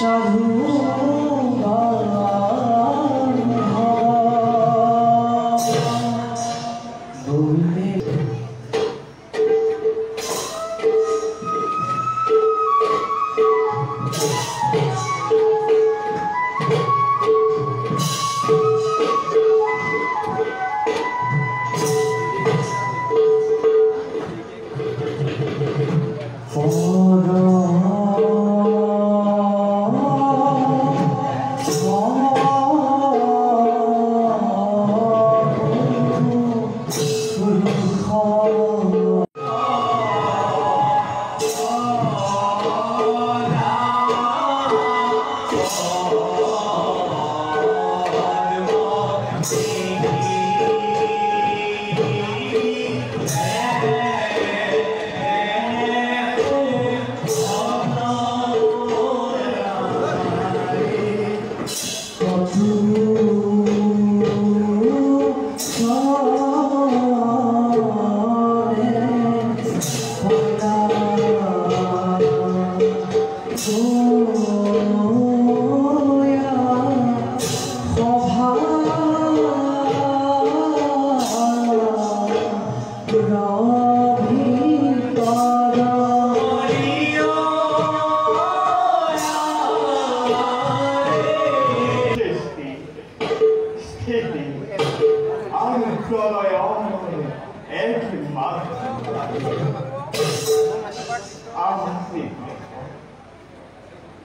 সাধু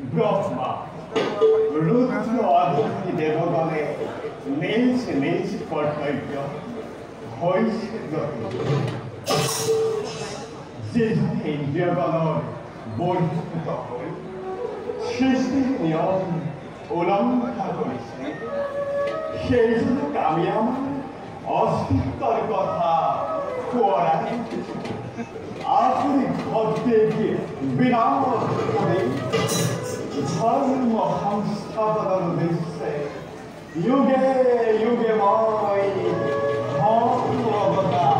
ব্ৰহ্মা ৰুদ্ৰ অধি দেবগণে মিলছে মিলছে কৰ্তব্য হয়েছে যে ইন্দ্ৰিয়গণৰ বৰ্ধিত হৈ সৃষ্টিৰ নিয়ম উলংঘা কৰিছে সেইজনক আমি আমাৰ অস্তিত্বৰ কথা কোৱা নাই আপুনি ঘৰতে বিৰাম কৰি ধৰ্ম সংস্থাপনৰ উদ্দেশ্যে যুগে যুগে মই ধৰ্ম অৱতাৰ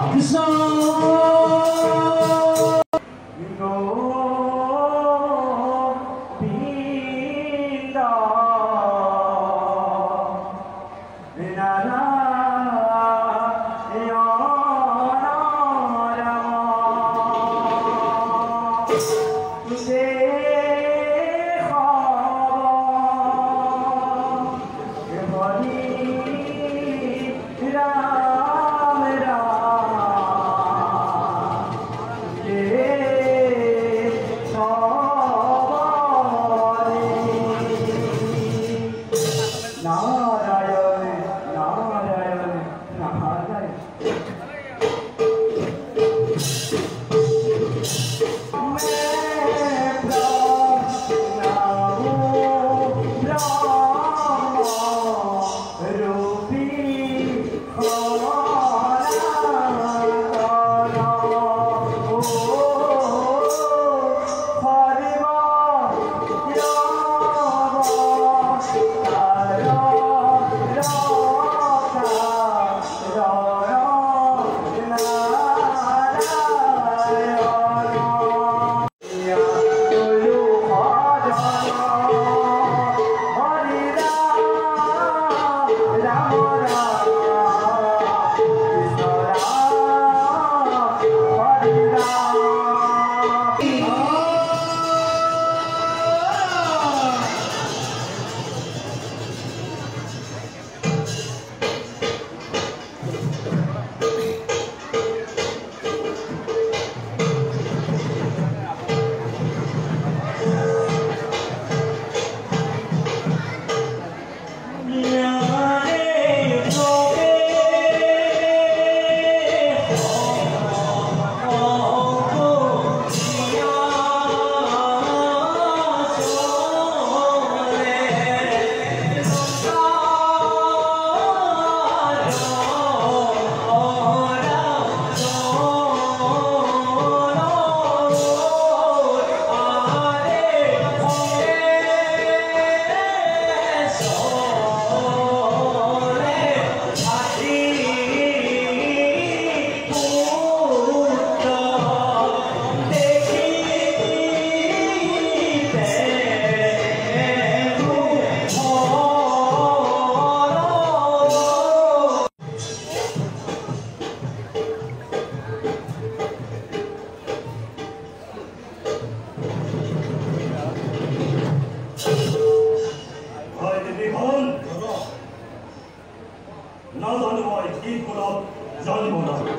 কুলত জন্ম লয়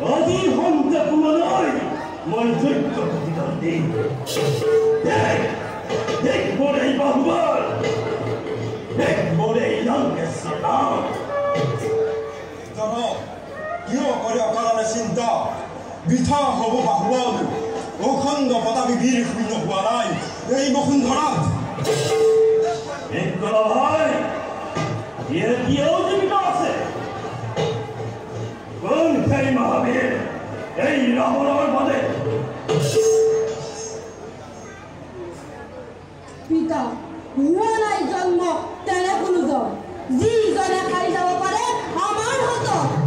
আজি সন্তে তোমালৈ মই যোগ্য প্ৰতিদান দিম দেখ মোৰ এই বাহুবল দেখ মোৰ এই লংকেশ্বৰ নাম কিয় কৰিব কাৰণে চিন্তা বৃথা হ'ব বাহুবল অখণ্ড পতাবী বীৰ শূন্য হোৱা নাই এই বসুন্ধৰাত ভাই এতিয়াও জীৱিত আছে কোন সেই মহাবীৰ এই ৰাৱণৰ বাদে পিতা হোৱা নাই জন্ম তেনে কোনোজন যিজনে খাই যাব পাৰে আমাৰ হাতত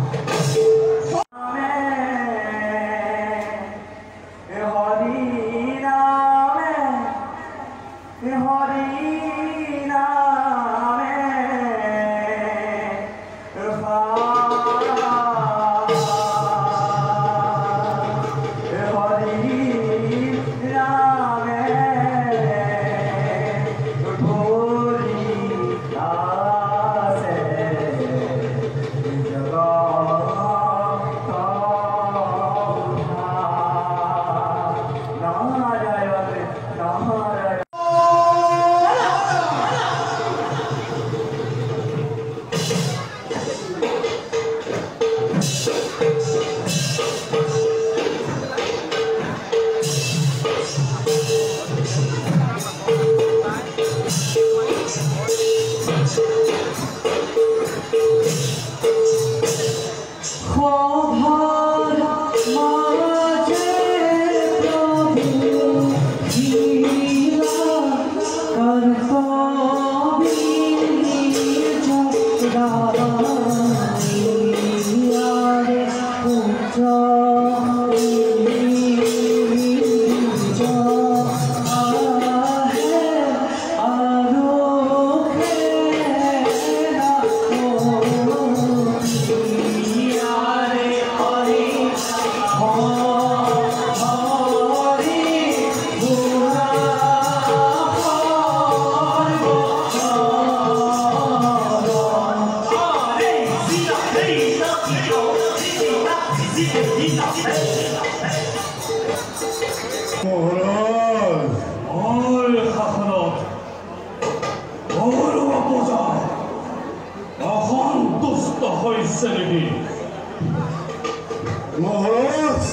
মহাৰাজ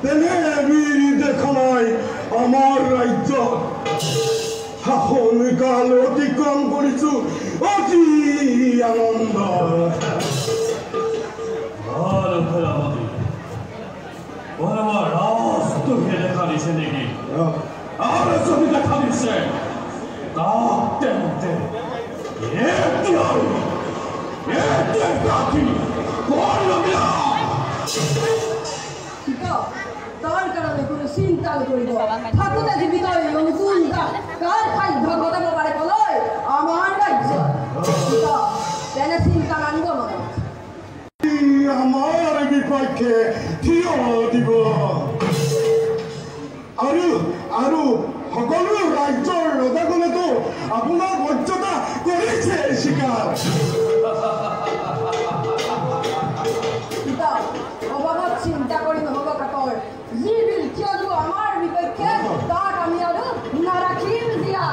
তেনে বীৰ দেখা নাই আমাৰ ৰাজ্য শাসন কাল অতিক্ৰম কৰিছো অতি আনন্দ রাষ্ট্রকে দেখা দিছে নেকি আর যদি দেখা দিছে তেন্তে তার কারণে কোনো চিন্তা করিব থাকুতে জীবিত কার খাদ্য ঘটাব পারে কলৈ আমার রাজ্য তেনে চিন্তা আনিব মনত আমার বিপক্ষে থিয় দিব আৰু আৰু সকলো ৰাজ্যৰ ৰজাগণেতো আপোনাৰ মৰ্যাদা কৰিছে স্বীকাৰ অভাবত চিন্তা কৰি নহ'ব কাকৰ যি বিল থিয় দিব আমাৰ বিপক্ষে তাক আমি আৰু নাৰাখিম দিয়া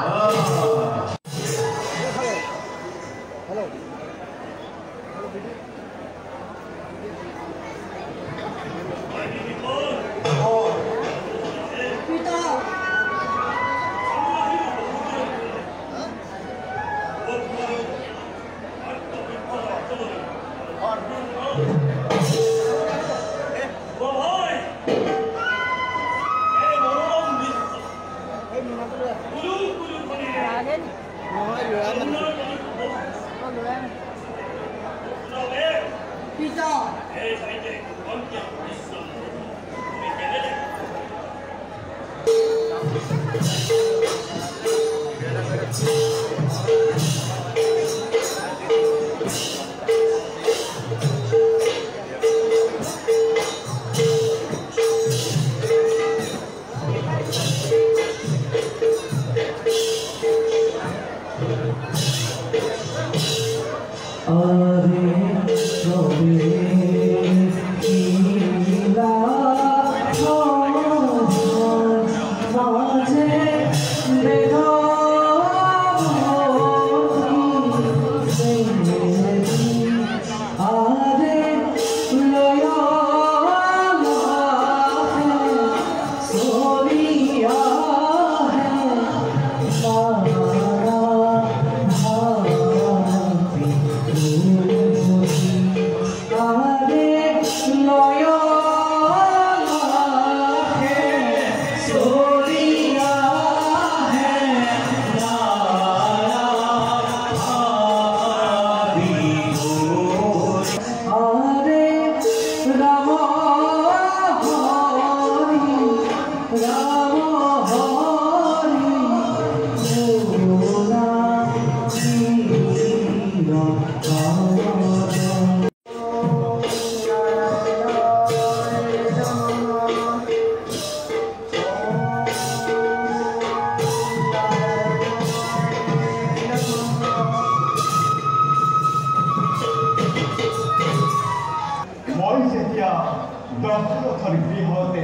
দশরথর গৃহতে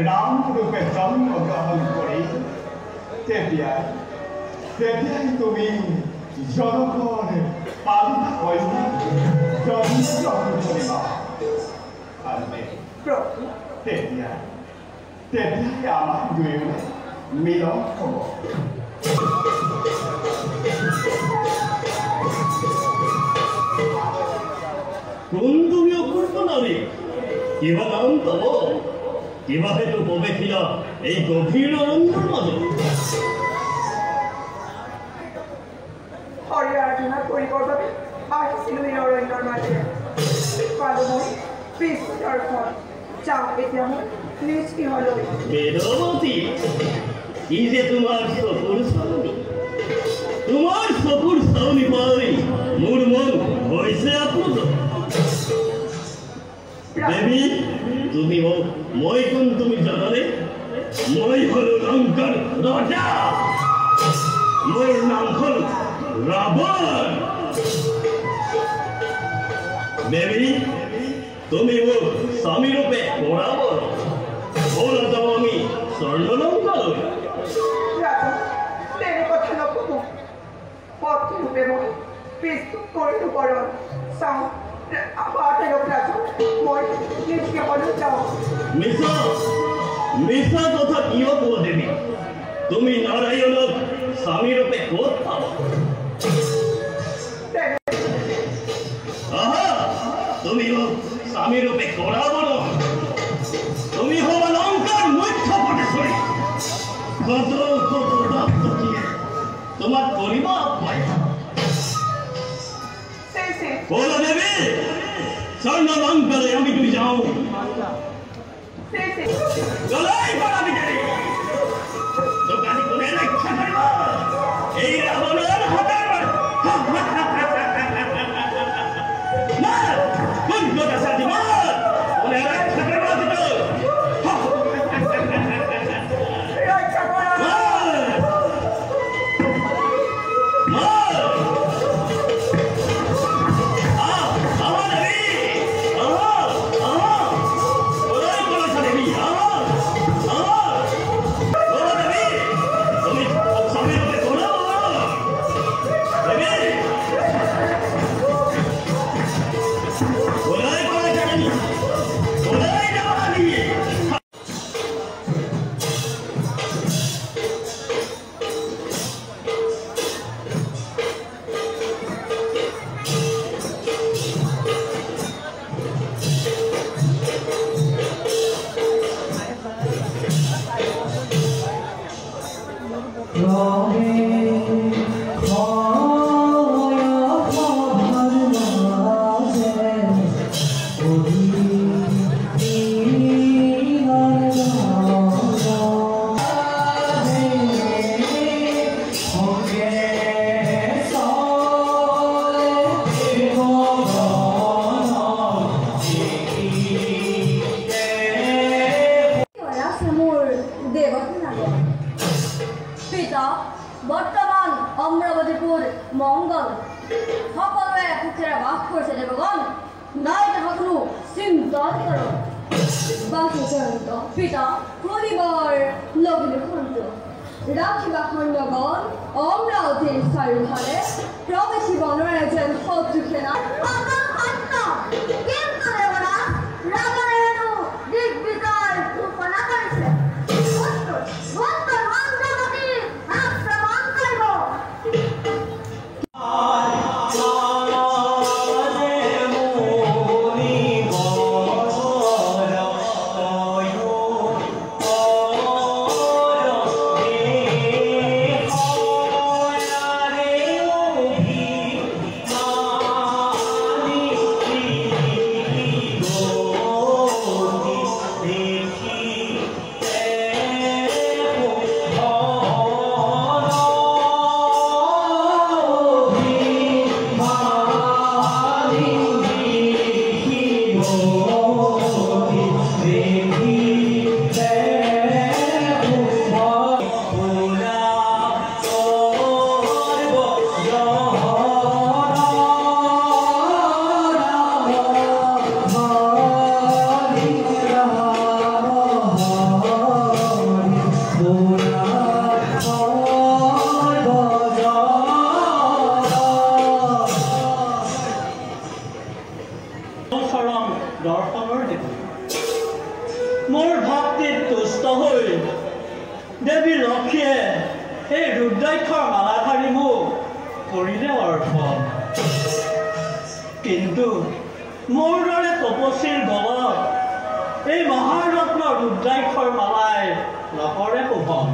রামরূপে জন্মগ্রহণ করে তেতিয়াই তুমি জনগণ পালিত হইলে জন্মগ্রহণ করিবা আর তেতিয়াই আমার দুয়োৰে মিলন হব। কোন তুমি অপূর্ব নারী কিবা নাম তব কিবা হেতু প্রবেশিলা এই গভীর অরণ্যের মাঝে হরিয়ার্জুনা করিবার বাবে আসিছিল এই অরণ্যের মাঝে কালময় বিস্তার ফল যাও এতিয়া মোৰ নিষ্কি হল বেদবতী কি যে তোমার চকুর সামনে তোমার চকুর সামনে পাই মোর মন হয়েছে আপ্লুত। দেবী তুমি মই কোন তুমি জানালে মই হলো লঙ্কার রাজা মোর নাম হল রাবণ। দেবী তুমি ও স্বামী রূপে বরাবর বলে দাও আমি স্বর্ণলঙ্কা লই তেনে কথা নকব পক্ষী রূপে মই প্রস্তুত করিল বরণ চাও মিছা কথা কিয় কোৱা দেবী তুমি নাৰায়ণক স্বামী ৰূপে ক'ত পাবা? আহা তুমি স্বামী ৰূপে কৰাব ন তুমি হবা লঙ্কার মুখ্য পটেশ্বরী কত কত রক্ত দিয়ে তোমার পরিবার পায় বলো দেবী স্বর্ণ লঙ্কারে আমি তুই যাও গলাই পাড়াবি দেবী দোকানি কোনে রক্ষা করব এই রাবণের হাতের না কোন কথা সাথী মা কোনে রক্ষা করব বর্তমান অমরাবতীপুর মঙ্গল সকলে পুত্রেরা বাস করছে দেবগণ নাই কোনো চিন্তা করো বাসুচন্ত পিতা পরিবার লগ্ন খন্ত রাখিবা খণ্ডগণ অমরাবতীর চারিধারে প্রবেশী বনরাজন শত্রু সেনা কিন্তু দেবরা রাবণের দিগ্বিজয় ঘোষণা করেছে Hare মোৰ ভক্তিত তুষ্ট হৈ দেৱী লক্ষ্মীয়ে এই ৰুদ্ৰাক্ষৰ মালাধাৰী মোক কৰিলে অৰ্পণ। কিন্তু মোৰ দৰে তপস্বীৰ গলত এই মহাৰত্ন ৰুদ্ৰাক্ষৰ মালাই নকৰে শোভন।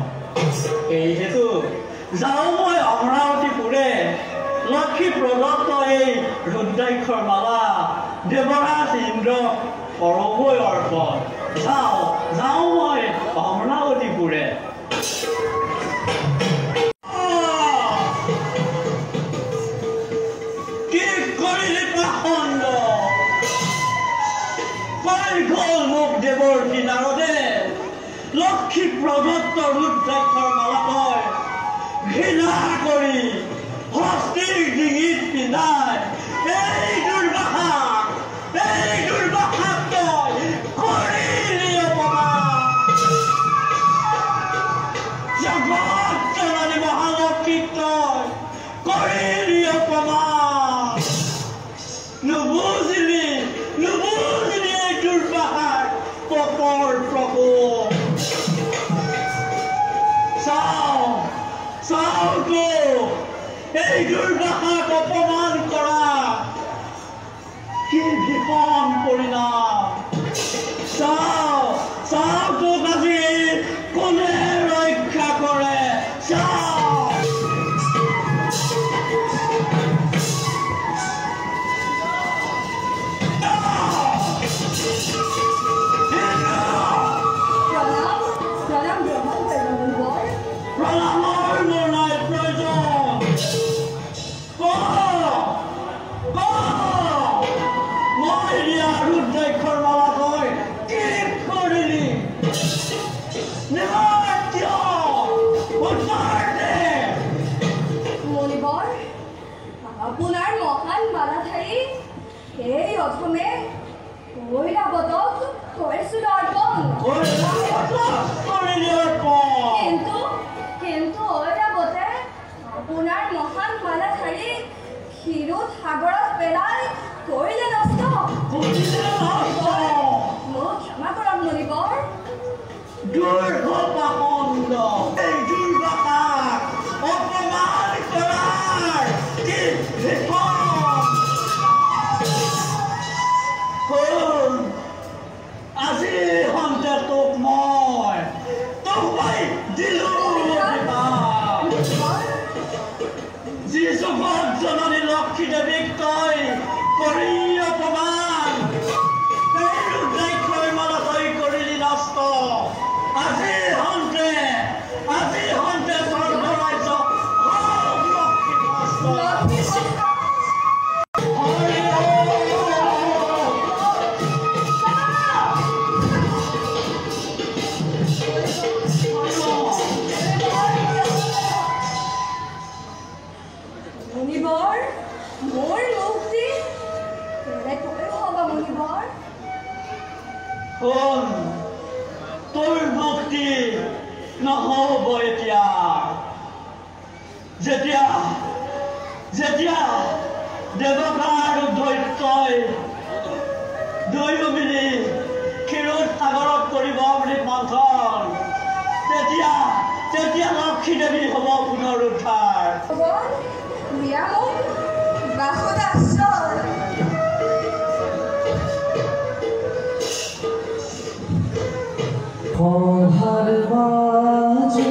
এই হেতু যাওঁ মই অমৰাৱতীপুৰে লক্ষ্মী প্ৰদত্ত এই ৰুদ্ৰাক্ষৰ মালা দেৱৰাজ ইন্দ্ৰক কৰবৈ অৰ্পণ। যাওঁ মই অমৰাৱতীপুৰে। কি কৰিলি পাখণ্ড, পাই গ'ল মোক দেৱৰ কিনাৰতে লক্ষ্মী প্ৰদত্ত ৰুদ্ৰাক্ষৰ মালা তই ঘৃণা কৰি হস্তীৰ ডিঙিত পিন্ধাই এই দুৰ্বাসাক তই কৰিলি অপমান। জগত জননী মহালক্ষ্মীক তই কৰিলি অপমান। নুবুজিলি এই দুৰ্বাসাক পপৰ প্ৰকোপ। চাওঁতো এই দুৰ্বাসাক অপমান কৰা কি ভীষণ পৰিণাম। চাওঁতো আজি কোনে ৰক্ষা কৰে। প্ৰণামৰ মোৰ নাই প্ৰয়োজন। মই দিয়া ৰুদ্ৰাক্ষৰ মালা তই কি কৰিলি? মণিবৰ, আপোনাৰ মহান মালাধাৰী এই অধমে ঐৰাৱতক কৰিছিল অৰ্পণ। কিন্তু ঐৰাৱতে আপোনাৰ মহান মালাধাৰী ক্ষীৰোদ সাগৰত পেলাই কৰিলে নষ্ট। মোক ক্ষমা কৰক মণিবৰ। দুৰ্ঘপাখণ্ড এই দুৰ্বাসাক অপমান কৰাৰ কি আজি সন্তে তোক মই দিলো যি জগত জননী লক্ষ্মী দেৱীক তই কৰি অপমান। এই ৰুদ্ৰাক্ষৰ মালা তই কৰিলি নষ্ট। আজি সন্তে স্বৰ্গৰাজ্য মণিবৰ, মোৰ মুক্তি মণিবৰ। তোৰ মুক্তি নহ'ব এতিয়া। যেতিয়া দেৱতা আৰু দৈত্যই দুয়ো মিলি ক্ষীৰোদ সাগৰত কৰিব অমৃত মন্থন, তেতিয়া লক্ষ্মী দেৱী হ'ব পুনৰুদ্ধাৰ। পঢ়াৰ মাজে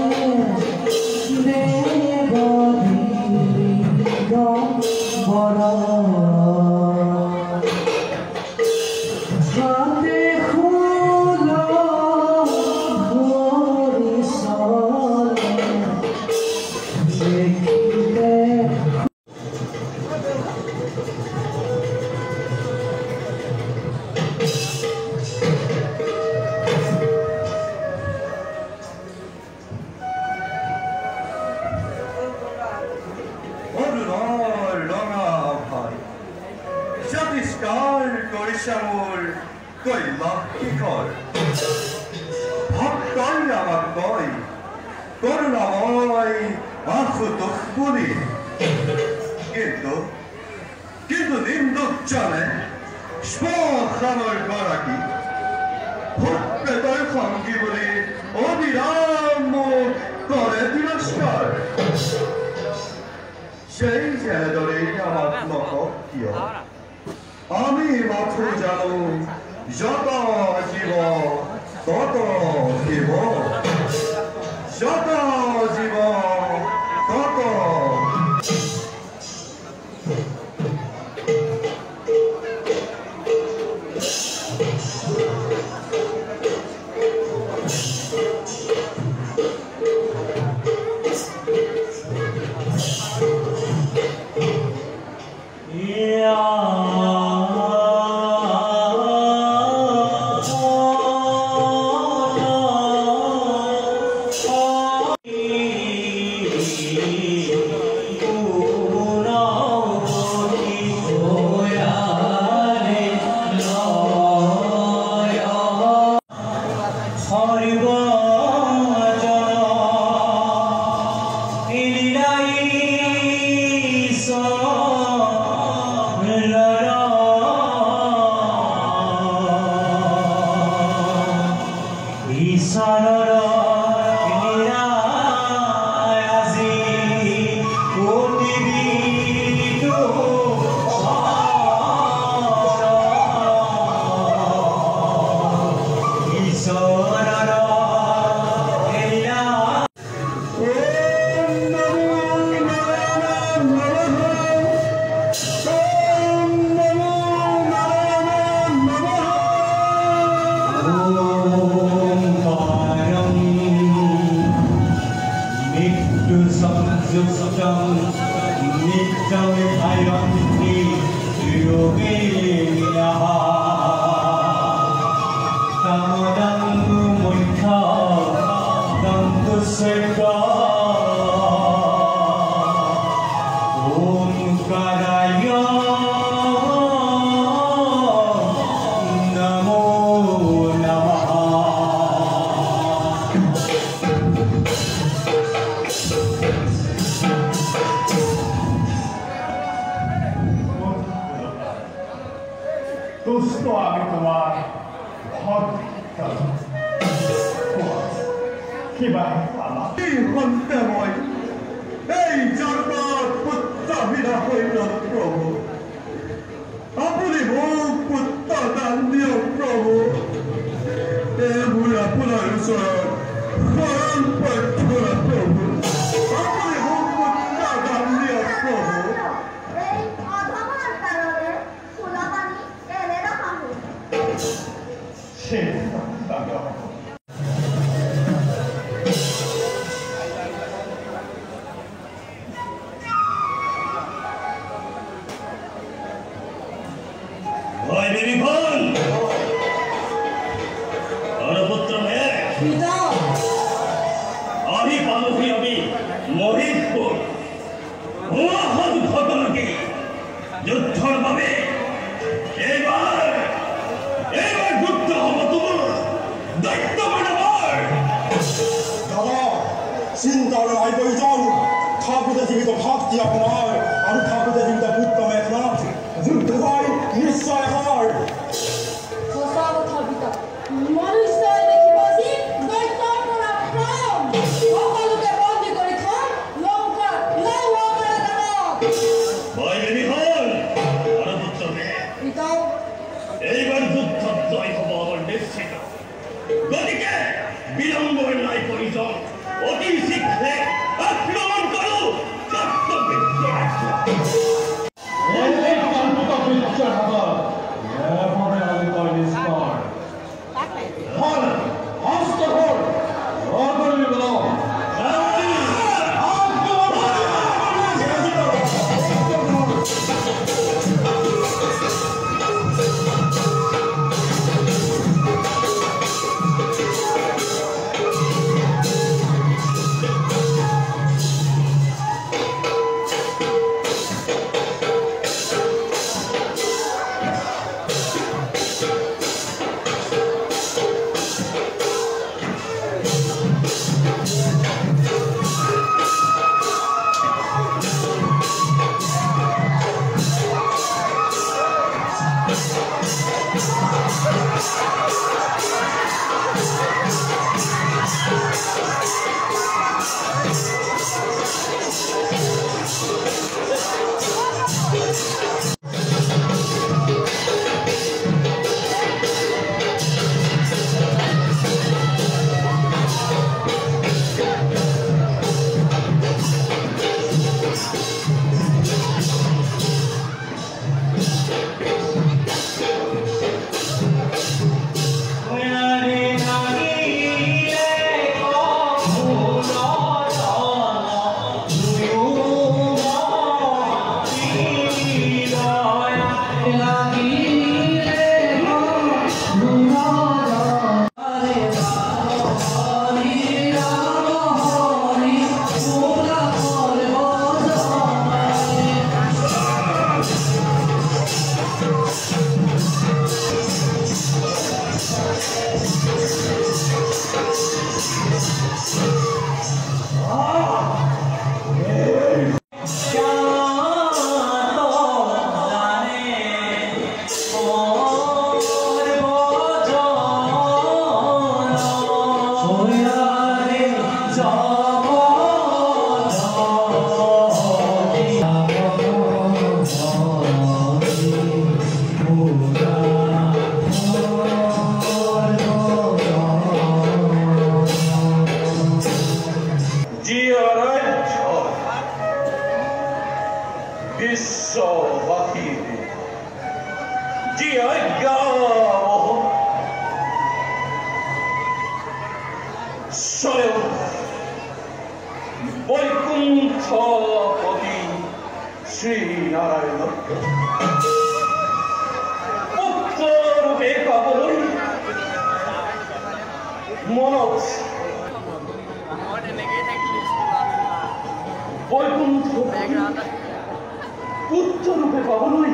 কিন্তু দিন দুঃখজনে স্পৰ্শনৰ গৰাকী ভূতপ্রেতর সঙ্গী বলে অবিরাম করে তিরস্কার সেই জেলে আমার নকীয় আমি মাত্র জানো যত জীব তত জীব যত জীব তত বৈকুণ্ঠপতি শ্রীনারায়ণ পুত্ররূপে পাবলৈ মনত বৈকুণ্ঠ পুত্ররূপে পাবলৈ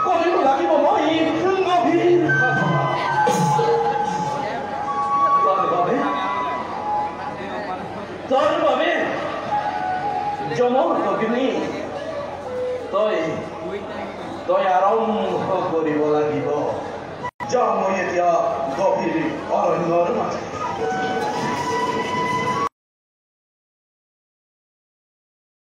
কৰিব লাগিব মই গভীৰ তাৰ বাবে যমৰ ভগিনী তই আৰম্ভ কৰিব লাগিব। যাওঁ মই এতিয়া গভীৰ অৰণ্যৰ মাজে।